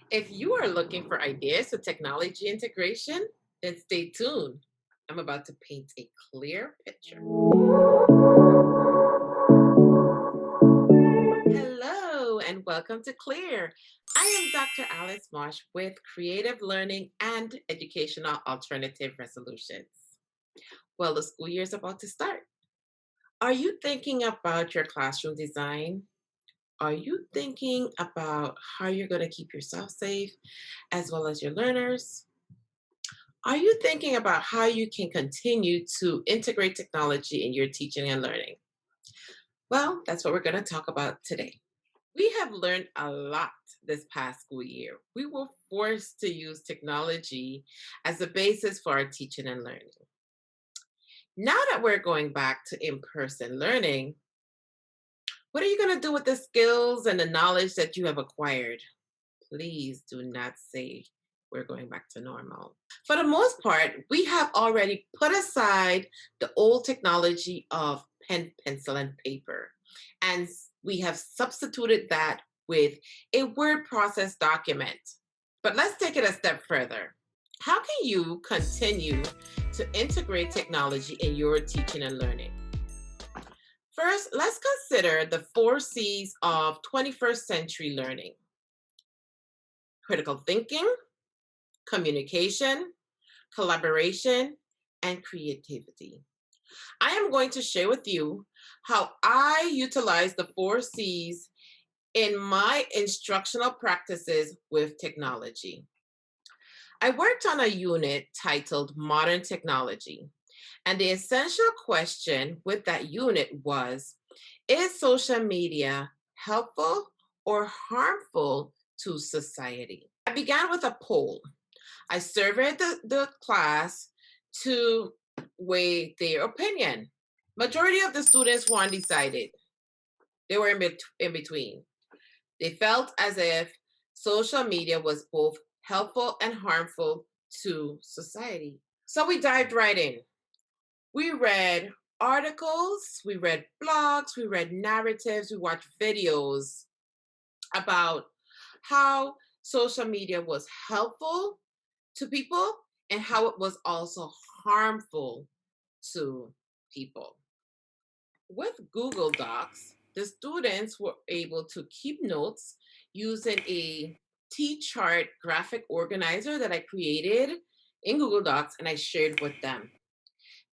If you are looking for ideas for technology integration, then stay tuned. I'm about to paint a clear picture. Hello, and welcome to Clear. I am Dr. Alice Marsh with Creative Learning and Educational Alternative Resolutions. Well, the school year is about to start. Are you thinking about your classroom design? Are you thinking about how you're going to keep yourself safe as well as your learners? Are you thinking about how you can continue to integrate technology in your teaching and learning? Well, that's what we're going to talk about today. We have learned a lot this past school year. We were forced to use technology as a basis for our teaching and learning. Now that we're going back to in person learning, what are you going to do with the skills and the knowledge that you have acquired? Please do not say we're going back to normal. For the most part, we have already put aside the old technology of pen, pencil, and paper, and we have substituted that with a word process document. But let's take it a step further. How can you continue to integrate technology in your teaching and learning? First, let's consider the 4 C's of 21st century learning: critical thinking, communication, collaboration, and creativity. I am going to share with you how I utilize the 4 C's in my instructional practices with technology. I worked on a unit titled Modern Technology, and the essential question with that unit was: is social media helpful or harmful to society? I began with a poll. I surveyed the class to weigh their opinion. Majority of the students were undecided. They were in between. They felt as if social media was both helpful and harmful to society. So we dived right in. We read articles, we read blogs, we read narratives, we watched videos about how social media was helpful to people and how it was also harmful to people. With Google Docs, the students were able to keep notes using a T chart graphic organizer that I created in Google Docs and I shared with them.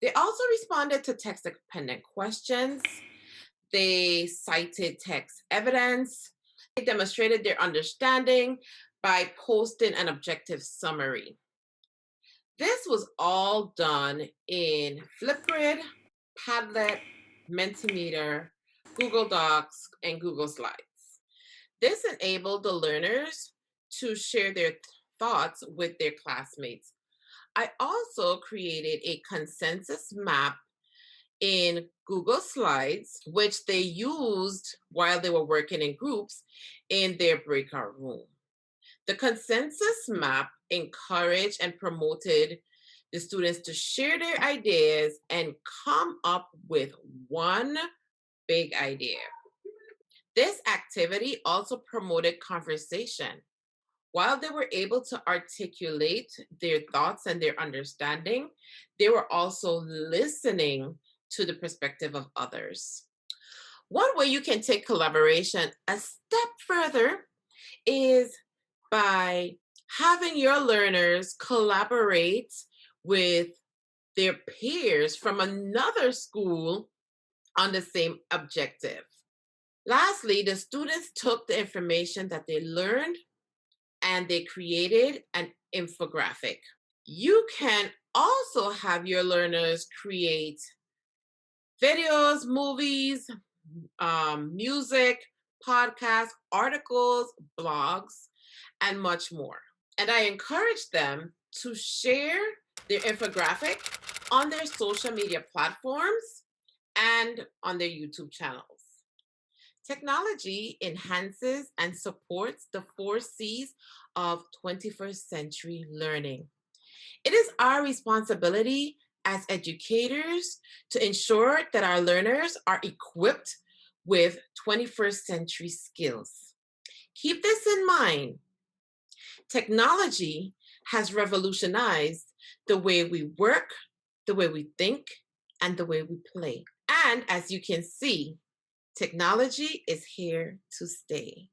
They also responded to text dependent questions. They cited text evidence. They demonstrated their understanding by posting an objective summary. This was all done in Flipgrid, Padlet, Mentimeter, Google Docs, and Google Slides. This enabled the learners to share their thoughts with their classmates. I also created a consensus map in Google Slides, which they used while they were working in groups in their breakout room. The consensus map encouraged and promoted the students to share their ideas and come up with one big idea. This activity also promoted conversation. While they were able to articulate their thoughts and their understanding, they were also listening to the perspective of others. One way you can take collaboration a step further is by having your learners collaborate with their peers from another school on the same objective. Lastly, the students took the information that they learned and they created an infographic. You can also have your learners create videos, movies, music, podcasts, articles, blogs, and much more. And I encourage them to share their infographic on their social media platforms and on their YouTube channels. Technology enhances and supports the 4 C's of 21st century learning. It is our responsibility as educators to ensure that our learners are equipped with 21st century skills. Keep this in mind. Technology has revolutionized the way we work, the way we think, and the way we play. And as you can see, technology is here to stay.